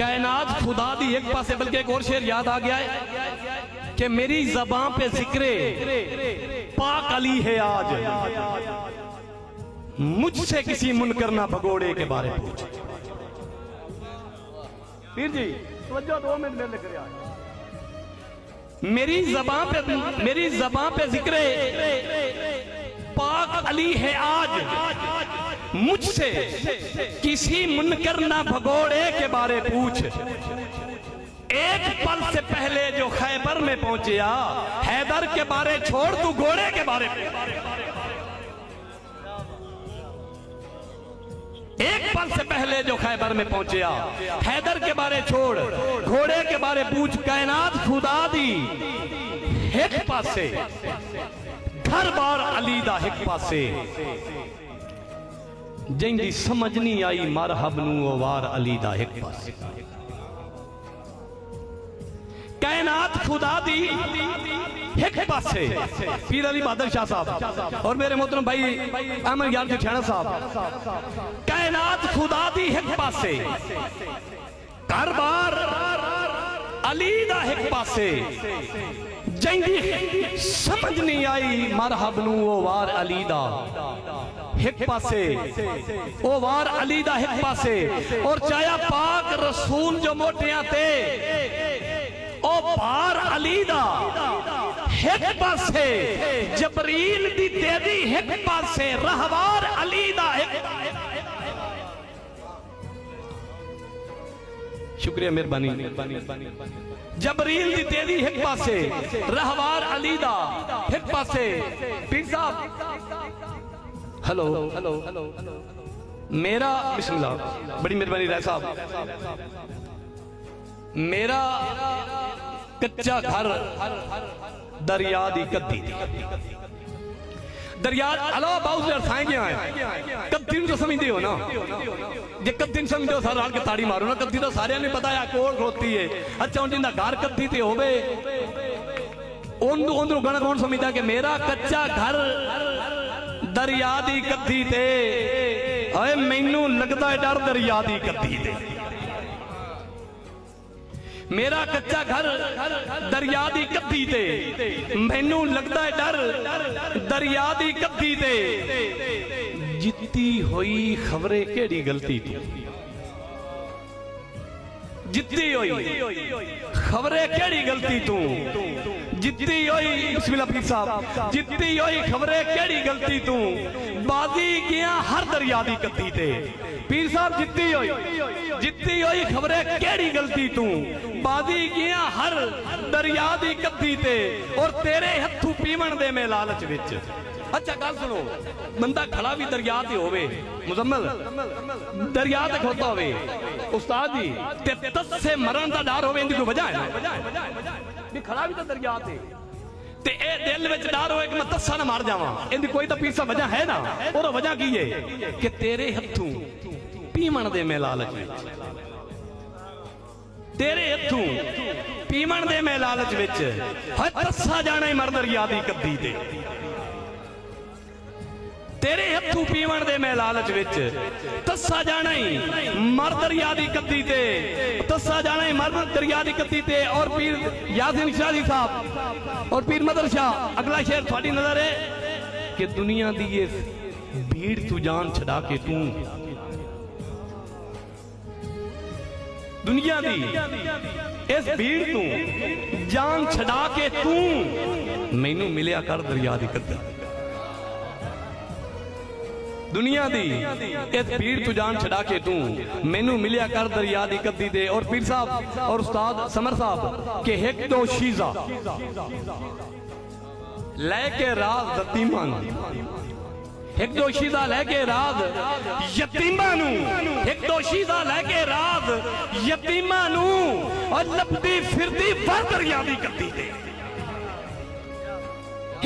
कायनात खुदा दी एक पासे, बल्कि एक और शेर याद आ गया है कि मेरी ज़बां पे जिक्रे पाक अली है आज, मुझसे किसी मुनकर ना भगोड़े के बारे पूछ। पीर जी तवज्जो 2 मिनट मेरे लेकर आए। मेरी ज़बां पे जिक्रे पाक अली है आज, मुझसे किसी मुनकर ना भगोड़े के बारे पूछ। एक पल से पहले जो खैबर में पहुंचिया, हैदर के बारे छोड़ तू घोड़े के बारे पूछ। एक पल से पहले जो खैबर में पहुंचिया, हैदर के बारे छोड़ घोड़े के बारे पूछ। कायनात खुदा दी एक पासे, घर बार अली दा एक पासे, जिंदी समझ नहीं आई मरहब नू ओ वार अली दा एक पासे। कायनात खुदा दी एक पासे पीर अली बहादुर शाह साहब और मेरे मोहतरम भाई अहमद यार जिठाना साहब। कायनात खुदा दी एक पासे, घर बार अली दा एक पासे, जिंदी समझ नहीं आई मरहब नू ओ वार अली दा एक पासे, ओ वार अली दा एक पासे। और चाया पाक रसूल जो मोटियां ते ओ बार अली दा एक पासे, जबरील दी तेदी एक पासे, रहवार अली दा एक। शुक्रिया मेहरबानी। जबरील दी तेदी एक पासे, रहवार अली दा एक पासे। पीर साहब हेलो हेलो मेरा बिस्मिल्लाह, बड़ी मेहरबानी राय साहब। मेरा कच्चा घर दरिया दी कद्दी, दरिया अलो बाउजर साए गया है। कद्दी तो समझते हो ना, जे कद्दी समझते हो सारा के ताड़ी मारो ना। कद्दी तो सारे ने पता है कोल खलोती है। अच्छा उन जिंदा घर कद्दी ते होवे ओंदू गाना कौन समझदा कि मेरा कच्चा घर दरिया दी कद्दी ते, अरे मैनू लगदा है डर दरिया दी कद्दी ते। मेरा कच्चा घर दरिया दी कद्दी ते, मैनू लगदा है डर दरिया दी कद्दी ते। जित्ती होई खबरे केड़ी गलती तू, जित्ती होई खबरे केड़ी गलती तू, जित्ती होई बिस्मिल्लाह पीर साहब, जित्ती होई खबरे केड़ी गलती तू, बाजी गया हर दरिया दी कद्दी ते। पीर साहब जित्ती होई खबरे केड़ी गलती तू, बाजी गया हर दरिया दी कद्दी ते। और तेरे हथू पीवण दे में लालच विच। अच्छा गल सुनो, बंदा खड़ा भी दरिया ते होवे, मुजम्मल दरिया ते खोता होवे उस्ताद जी, ते तस्से मरण दा डर होवे, इंदी कोई वजह है भी खड़ा भी तो दरिया ते ए दिल विच डर होए कि मैं तस्सा ना मार जावां, इंदी कोई तो पीर साहब वजह है ना। और वजह की है कि तेरे हथू पीवण दे में लालच विच, तेरे हथू पीवण दे में लालच विच तस्सा जाना ही मर दरिया दी कद्दी ते। तेरे हथू पीवण दे में लालच विच तस्सा जाना ही मर दरिया दी कद्दी ते, तस्सा जाना ही मर दरिया दी कद्दी ते। और पीर यासीन शाह जी साहब और पीर मदर शाह, अगला शेर थोड़ी नजर है कि दुनिया दी ये भीड़ तू जान छड़ा के तू, दुनिया दी इस भीड़ तू जान छड़ा के तू, मैनू मिलिया कर दरिया दी कद्दी। दुनिया दी इस भीड़ तू जान छड़ा के तू, मैनू मिलिया कर दरिया दी कद्दी दे। और पीर साहब और उस्ताद समर साहब के एक दो शीजा लेके राज यतीमा, एक दो शीजा लेके राज यतीमा नू, एक दो शीजा लेके राज यतीमा नू, और लपदी फिरदी वर दरिया दी कद्दी दे।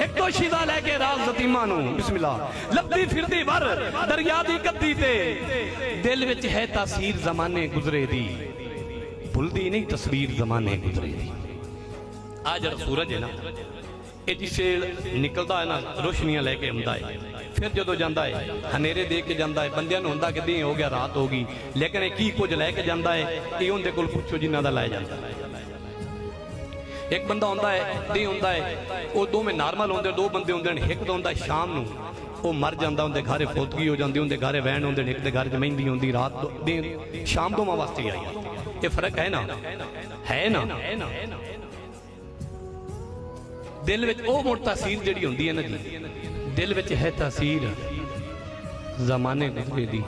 एक दो शीजा लेके राज यतीमा नू, बिस्मिल्लाह लपदी फिरदी वर दरिया दी कद्दी ते। दिल विच है तासीर जमाने गुजरे दी, भुलदी नहीं तस्वीर जमाने गुजरे दी। आज जरा सूरज है ना, ये जिसे निकलता है ना रोशनियां लेके आंदा है, फिर जो जाता है हनेरे दे के जाता है, बंदियां नूं हुंदा कि दिन हो गया रात हो गई, लेकिन ये की कुछ लैके जाता है ये उनके कोल पुछो जिन्हां दा लै जाता है। एक बंदा होंदा है दिन होंदा है वो दो में नॉर्मल होंदे, दो बंदे होंदे ने, एक होंदा शाम नूं वो मर जाता, उनके घरे फौतगी हो जाती, उनके घरे वहन होंदे, एक दे घर च मेहंदी होंदी, रात दिन शाम दोवां वास्ते आई। ये फर्क है ना, है ना। दिल विच वो मुड़ तासीर जिहड़ी हुंदी है ना जी, दिल विच है तासीर जमाने गुजरे दी।